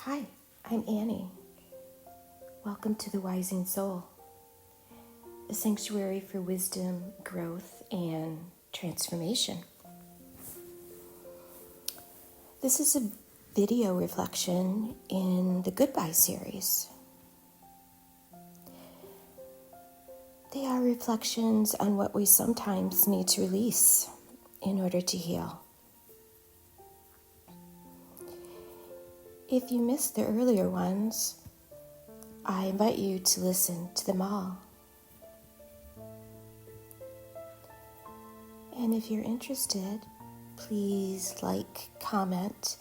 Hi, I'm Annie. Welcome to the Rising Soul, a sanctuary for wisdom, growth, and transformation. This is a video reflection in the Goodbye series. They are reflections on what we sometimes need to release in order to heal. If you missed the earlier ones, I invite you to listen to them all. And if you're interested, please like, comment,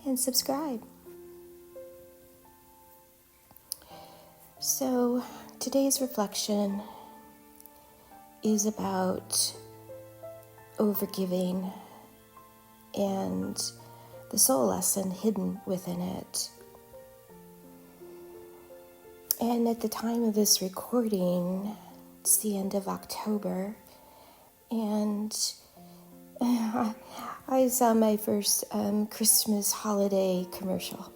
and subscribe. So today's reflection is about overgiving and the soul lesson hidden within it. And at the time of this recording, it's the end of October, and I saw my first Christmas holiday commercial.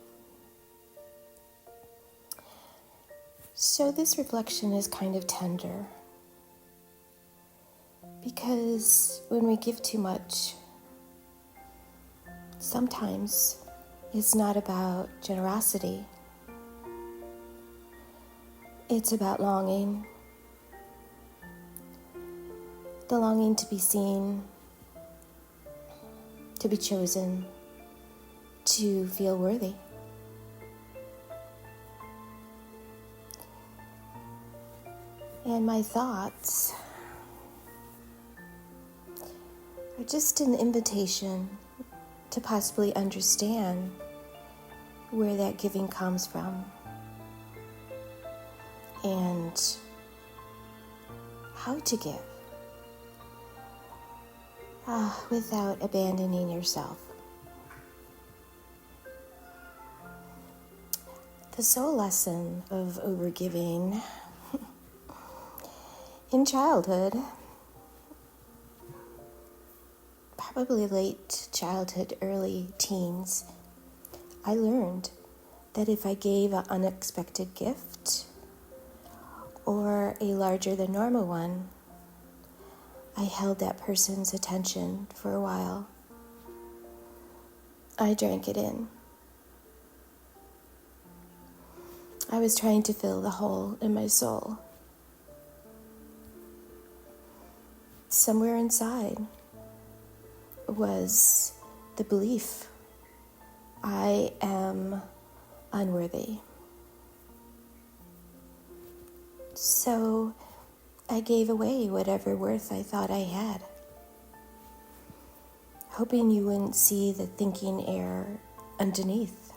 So this reflection is kind of tender, because when we give too much, sometimes it's not about generosity. It's about longing. The longing to be seen, to be chosen, to feel worthy. And my thoughts are just an invitation to possibly understand where that giving comes from and how to give without abandoning yourself. The soul lesson of overgiving in childhood, probably late childhood, early teens, I learned that if I gave an unexpected gift or a larger than normal one, I held that person's attention for a while. I drank it in. I was trying to fill the hole in my soul. Somewhere inside was the belief I am unworthy. So I gave away whatever worth I thought I had, hoping you wouldn't see the thinking error underneath.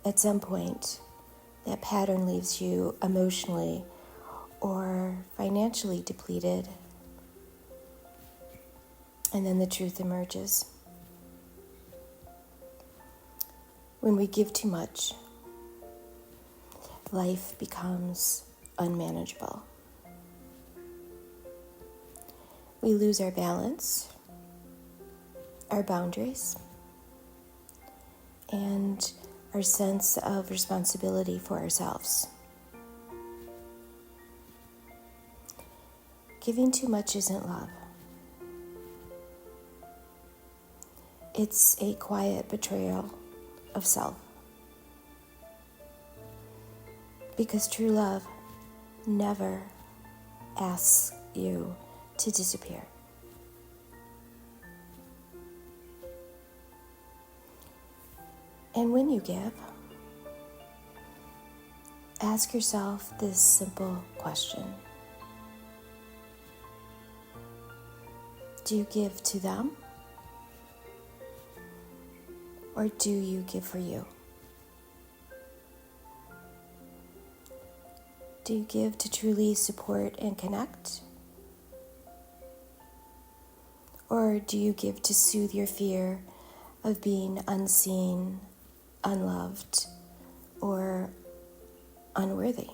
At some point, that pattern leaves you emotionally or financially depleted, and then the truth emerges. When we give too much, life becomes unmanageable. We lose our balance, our boundaries, and our sense of responsibility for ourselves. Giving too much isn't love. It's a quiet betrayal of self. Because true love never asks you to disappear. And when you give, ask yourself this simple question. Do you give to them? Or do you give for you? Do you give to truly support and connect? Or do you give to soothe your fear of being unseen, unloved, or unworthy?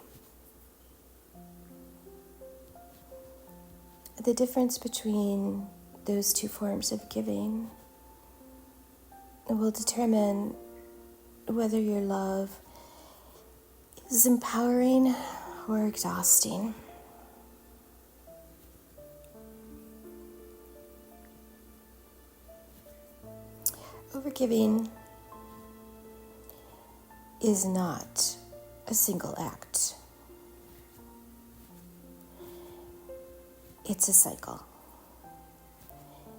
The difference between those two forms of giving will determine whether your love is empowering or exhausting. Overgiving is not a single act. It's a cycle.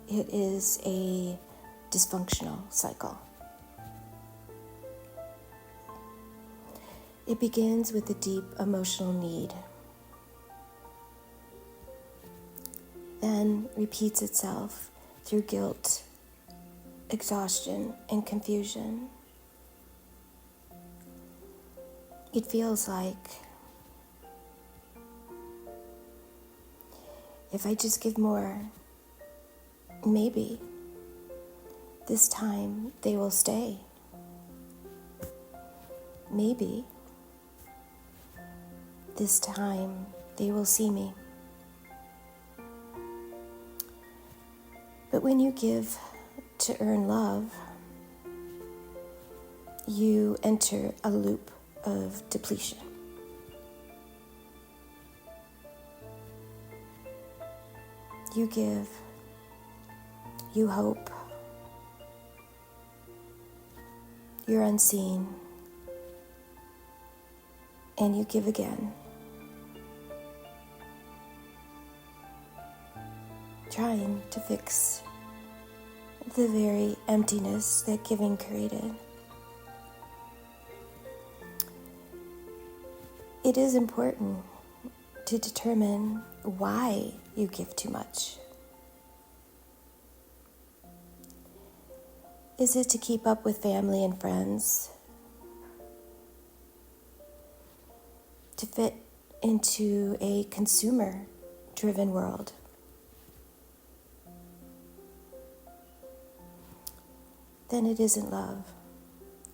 It is a dysfunctional cycle. It begins with a deep emotional need, then repeats itself through guilt, exhaustion, and confusion. It feels like, if I just give more, maybe this time they will stay. Maybe this time they will see me. But when you give to earn love, you enter a loop of depletion. You give, you hope, you're unseen, and you give again, trying to fix the very emptiness that giving created. It is important to determine why you give too much. Is it to keep up with family and friends? To fit into a consumer-driven world? Then it isn't love.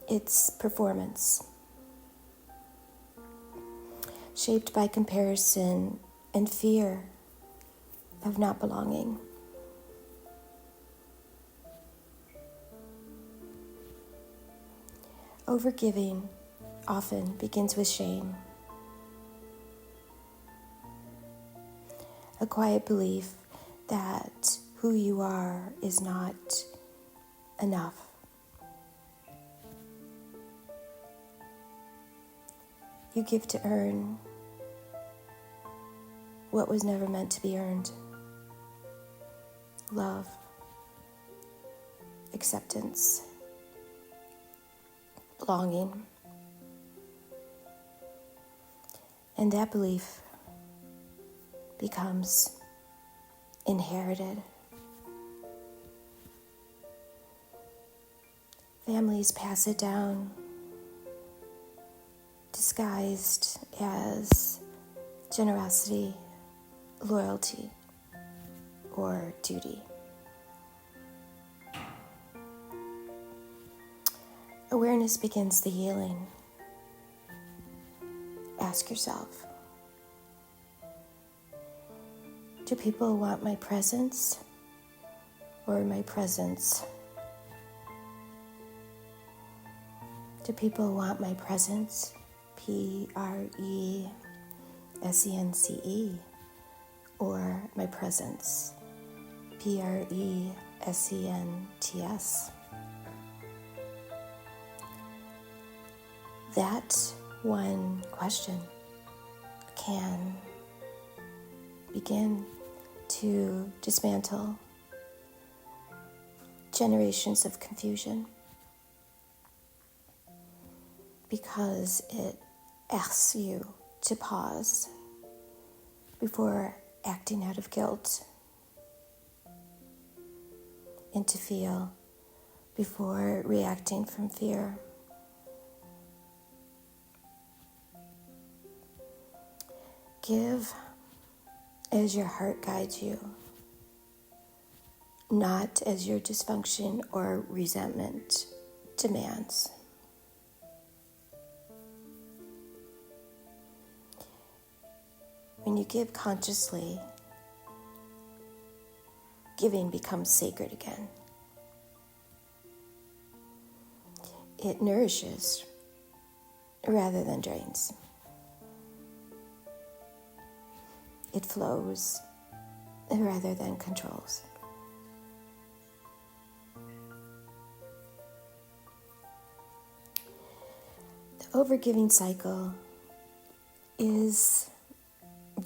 It's performance, shaped by comparison and fear of not belonging. Overgiving often begins with shame, a quiet belief that who you are is not enough. You give to earn what was never meant to be earned. Love, acceptance, belonging. And that belief becomes inherited. Families pass it down, disguised as generosity, loyalty, or duty. Awareness begins the healing. Ask yourself, do people want my presence or my presence? Do people want my presence, P-R-E-S-E-N-C-E, or my presence, P-R-E-S-E-N-T-S? That one question can begin to dismantle generations of confusion, because it asks you to pause before acting out of guilt, and to feel before reacting from fear. Give as your heart guides you, not as your dysfunction or resentment demands. When you give consciously, giving becomes sacred again. It nourishes rather than drains. It flows rather than controls. The overgiving cycle is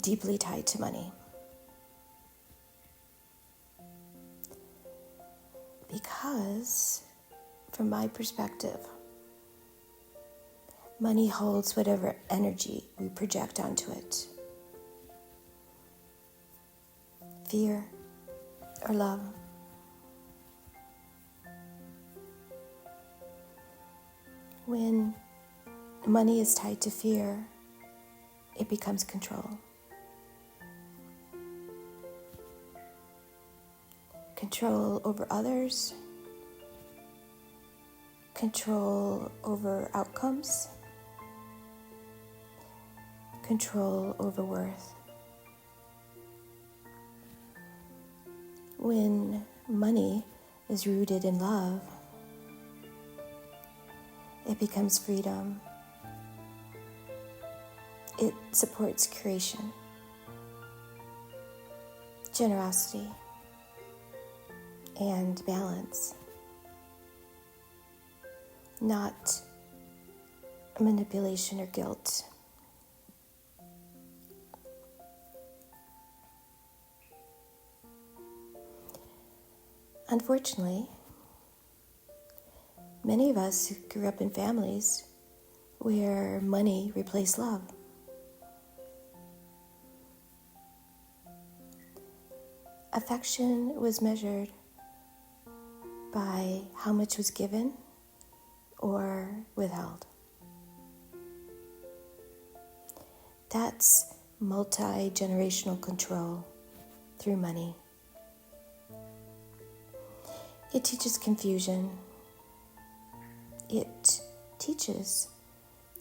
deeply tied to money. Because, from my perspective, money holds whatever energy we project onto it. Fear or love. When money is tied to fear, it becomes control. Control over others, control over outcomes, control over worth. When money is rooted in love, it becomes freedom. It supports creation, generosity, and balance, not manipulation or guilt. Unfortunately, many of us grew up in families where money replaced love. Affection was measured by how much was given or withheld. That's multi-generational control through money. It teaches confusion. It teaches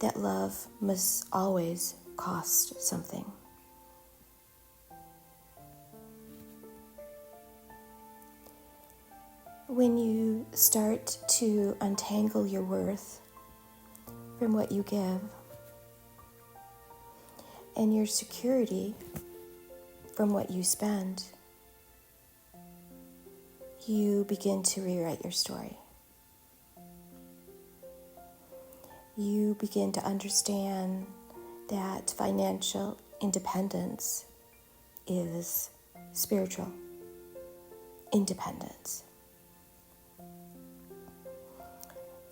that love must always cost something. When you start to untangle your worth from what you give and your security from what you spend, you begin to rewrite your story. You begin to understand that financial independence is spiritual independence.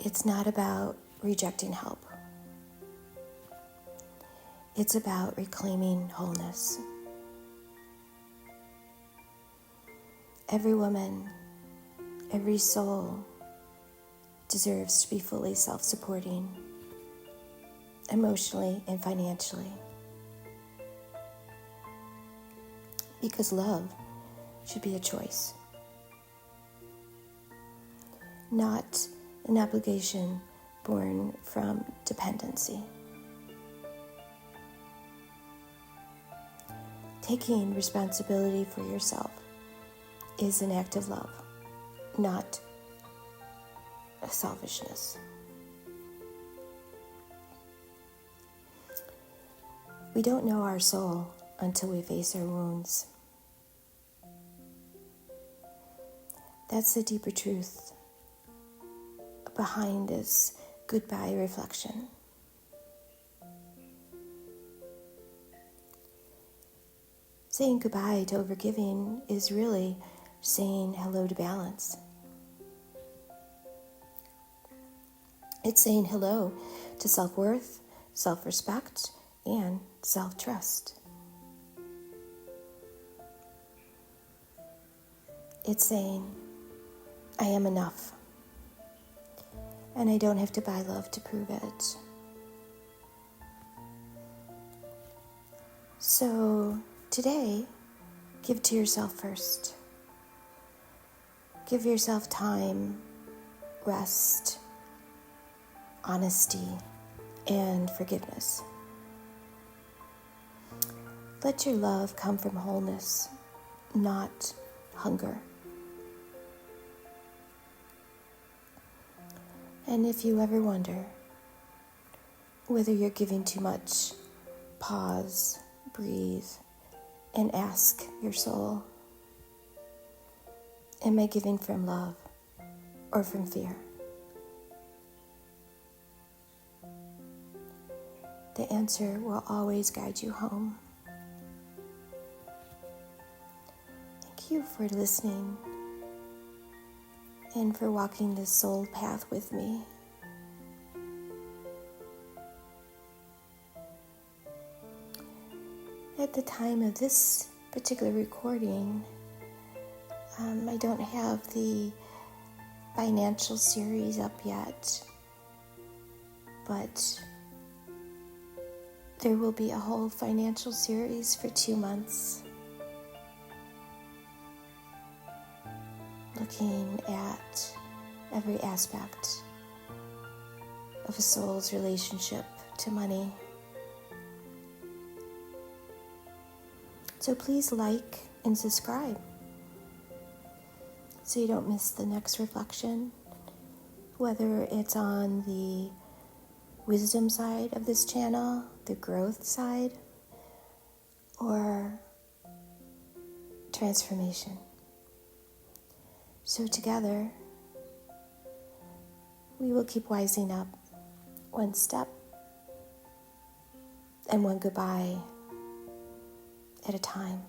It's not about rejecting help. It's about reclaiming wholeness. Every woman, every soul deserves to be fully self-supporting, emotionally and financially. Because love should be a choice, not an obligation born from dependency. Taking responsibility for yourself is an act of love, not a selfishness. We don't know our soul until we face our wounds. That's the deeper truth behind this goodbye reflection. Saying goodbye to overgiving is really saying hello to balance. It's saying hello to self-worth, self-respect, and self-trust. It's saying, I am enough, and I don't have to buy love to prove it. So today, give to yourself first. Give yourself time, rest, honesty, and forgiveness. Let your love come from wholeness, not hunger. And if you ever wonder whether you're giving too much, pause, breathe, and ask your soul, am I giving from love or from fear? The answer will always guide you home. Thank you for listening and for walking this soul path with me. At the time of this particular recording, I don't have the financial series up yet, but there will be a whole financial series for 2 months, looking at every aspect of a soul's relationship to money. So please like and subscribe so you don't miss the next reflection, whether it's on the wisdom side of this channel, the growth side, or transformation. So together, we will keep wising up one step and one goodbye at a time.